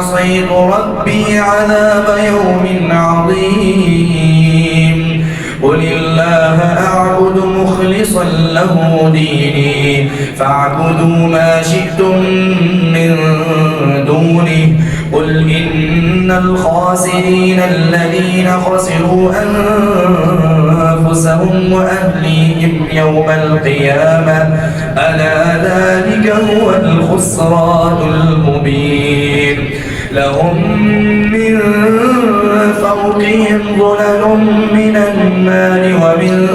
عصيت ربي عذاب يوم عظيم قل الله أعبد مخلصا له ديني فاعبدوا ما شئتم من دونه قل إن الخاسرين الذين خسروا أنفسهم وأهليهم يوم القيامة ألا ذلك هو الخسران المبين لهم من فوقهم ظلل من النار ومن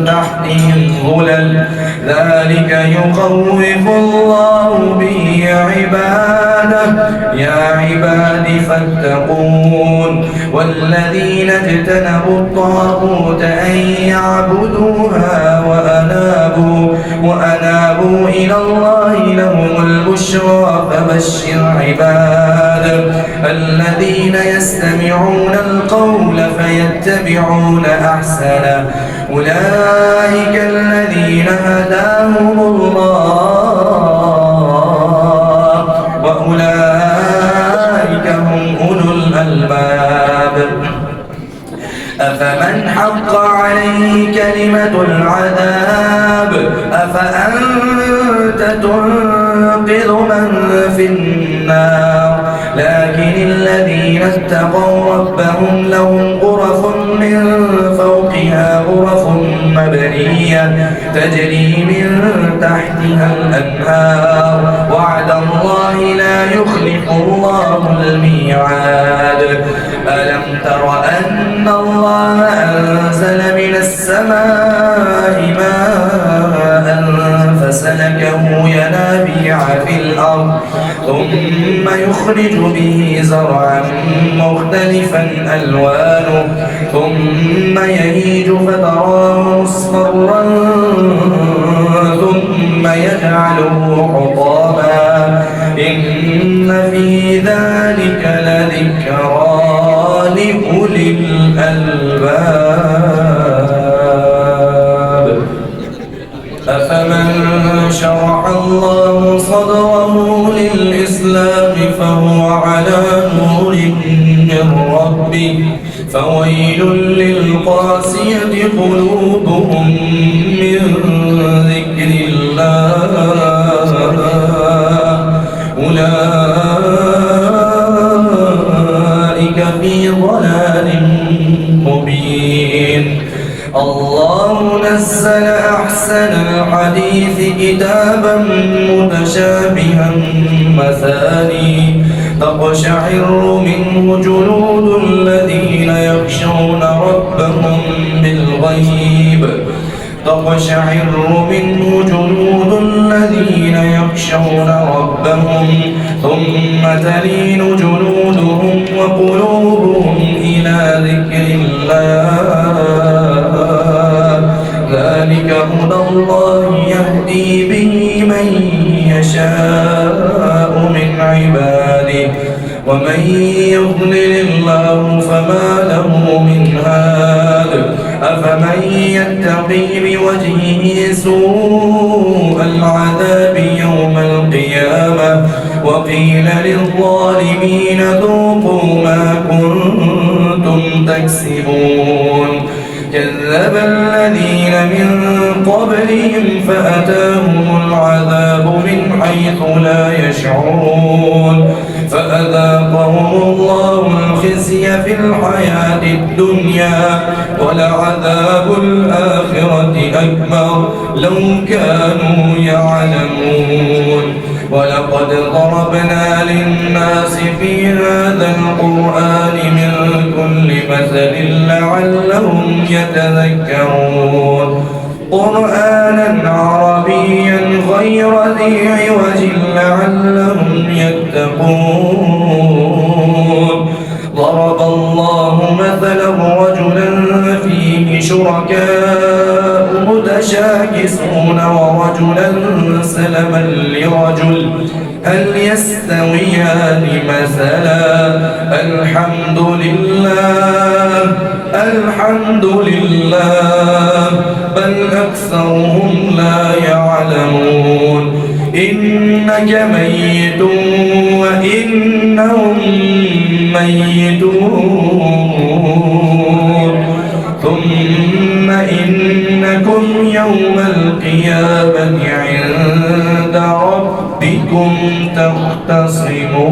تحتهم ظلل ذلك يخوف الله به عباده يا عباد فاتقون والذين اجتنبوا الطاغوت أن يعبدوها وأنابوا إلى الله لهم البشرى فبشر عباد الذين يستمعون القول فيتبعون أحسنه أولئك الذين هداهم الله وأولئك هم أولو الألباب أفمن حق عليه كلمة العذاب أفأنت تنقذ من في النار لكن الذين اتقوا ربهم لهم غرف من فوقها غرف مبنية تجري من تحتها الأنهار وعد الله لا يخلف الله الميعاد ألم تر أن الله أنزل من السماء ماء فسلكه ينابيع في الأرض ثم يخرج به زرعا مختلفا ألوانه ثم يهيج فتراه مصفرا ثم يجعله حطاما إن في ذلك لذكرى لأولي الألباب أفمن شرح الله صدره للإسلام فهو على نور من ربه فويل للقاسية قلوبهم من ذكر الله أولئك في ضلال مبين الله نزل أحسن الحديث كتابا متشابها مثاني تقشعر منه جلود الذين يخشون ربهم بالغيب تقشعر منه جلود الذين يخشون ربهم ثم تلين جلودهم وقلوبهم إلى ذكر الله ذلك هدى الله يهدي به من يشاء من عباده ومن يضلل الله فما له من هاد أفمن يتقي بوجهه سوء العذاب يوم القيامة وقيل للظالمين ذوقوا ما كنتم تكسبون كذب الذين من قبلهم فأتاهم العذاب من حيث لا يشعرون فأذاقهم الله الخزي في الحياة الدنيا ولعذاب الآخرة أكبر لو كانوا يعلمون ولقد ضربنا للناس في هذا القرآن من كل مثل لعلهم يتذكرون قرآنا عربيا غير ذي عوج لعلهم يتقون ضرب الله مثلا رجلا فيه شركاء متشاكسون ورجلا سلما لرجل هل يستويان مثلا الحمد لله بل أكثرهم لا يعلمون إنك ميت وإنهم ميتون ثم إنكم يوم القيامة عند ربكم تختصمون